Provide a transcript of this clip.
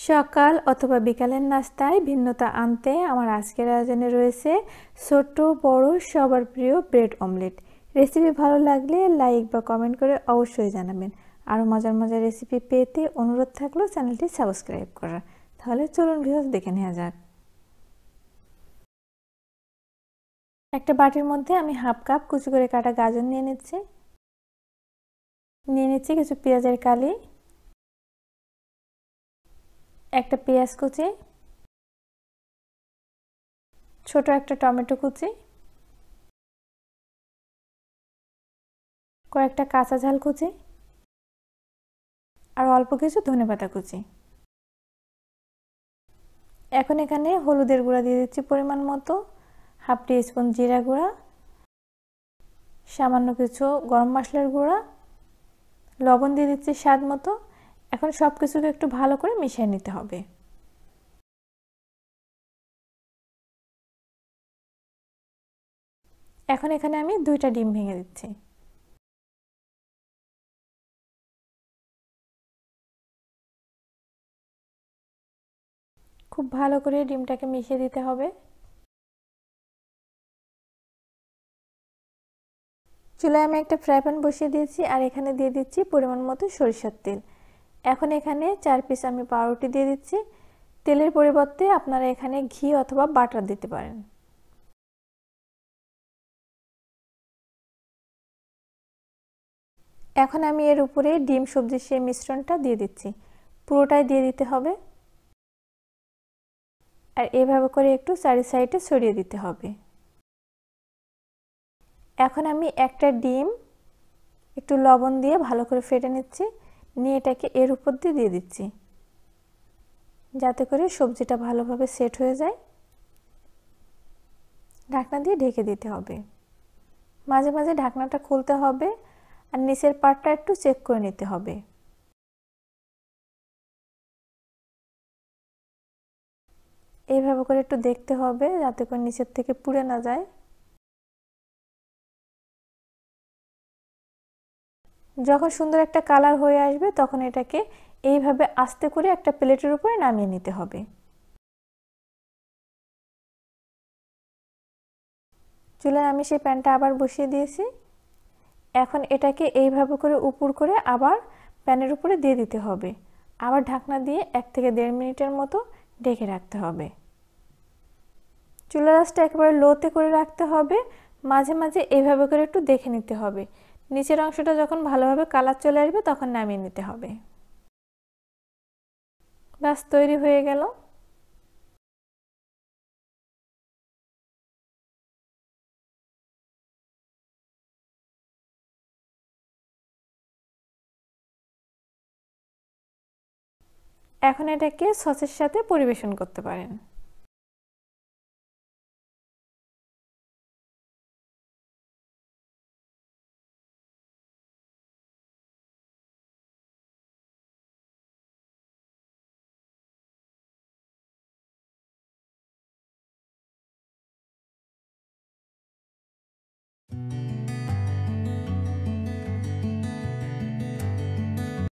সকাল অথবা বিকালের নাস্তায় ভিন্নতা আনতে আমার আজকের আয়োজনে রয়েছে ছোট বড় সবার প্রিয় ব্রেড অমলেট। রেসিপি ভালো লাগলে লাইক বা কমেন্ট করে অবশ্যই জানাবেন। আরও মজার মজার রেসিপি পেতে অনুরোধ থাকলো চ্যানেলটি সাবস্ক্রাইব করার। তাহলে চলুন ভিডিও দেখে নেওয়া যাক। একটা বাটির মধ্যে আমি হাফ কাপ কুচি করে কাটা গাজর নিয়ে নিচ্ছি কিছু পেঁয়াজের কালি, একটা পেঁয়াজ কুচি, ছোট একটা টমেটো কুচি, কয়েকটা কাঁচা ঝাল কুচি আর অল্প কিছু ধনেপাতা কুচি। এখন এখানে হলুদের গুঁড়া দিয়ে দিচ্ছি পরিমাণ মতো, হাফ টিস্পুন জিরা গুঁড়া, সামান্য কিছু গরম মশলার গুঁড়া, লবণ দিয়ে দিচ্ছি স্বাদ মতো। এখন সব কিছুকে একটু ভালো করে মিশিয়ে নিতে হবে। এখন এখানে আমি 2টা ডিম ভেঙে দিচ্ছি। খুব ভালো করে ডিমটাকে মিশিয়ে দিতে হবে। চুলায় আমি একটা ফ্রাই প্যান বসিয়ে দিয়েছি আর এখানে দিয়ে দিচ্ছি পরিমাণ মতো সরিষার তেল। এখন এখানে 4 পিস আমি পাউরুটি দিয়ে দিচ্ছি। তেলের পরিবর্তে আপনারা এখানে ঘি অথবা বাটার দিতে পারেন। এখন আমি এর উপরে ডিম সবজির সেই মিশ্রণটা দিয়ে দিচ্ছি। পুরোটাই দিয়ে দিতে হবে আর এভাবে করে একটু চারি সাইডে ছড়িয়ে দিতে হবে। এখন আমি একটা ডিম একটু লবণ দিয়ে ভালো করে ফেটে নিচ্ছি, নিয়ে এটাকে এর উপর দিয়ে দিচ্ছি যাতে করে সবজিটা ভালোভাবে সেট হয়ে যায়। ঢাকনা দিয়ে ঢেকে দিতে হবে। মাঝে মাঝে ঢাকনাটা খুলতে হবে আর নিচের পার্টটা একটু চেক করে নিতে হবে। এইভাবে করে একটু দেখতে হবে যাতে করে নিচের থেকে পুড়ে না যায়। যখন সুন্দর একটা কালার হয়ে আসবে তখন এটাকে এইভাবে আস্তে করে একটা প্লেটের উপরে নামিয়ে নিতে হবে। চুলায় আমি সেই প্যানটা আবার বসিয়ে দিয়েছি। এখন এটাকে এইভাবে করে উপর করে আবার প্যানের উপরে দিয়ে দিতে হবে। আবার ঢাকনা দিয়ে 1 থেকে 1.5 মিনিটের মতো ঢেকে রাখতে হবে। চুলার আঁচটা একেবারে লোতে করে রাখতে হবে। মাঝে মাঝে এইভাবে করে একটু দেখে নিতে হবে। নিচের অংশটা যখন ভালোভাবে কালার চলে আসবে তখন নামিয়ে নিতে হবে। ব্যাস তৈরি হয়ে গেল। এখন এটাকে সসের সাথে পরিবেশন করতে পারেন।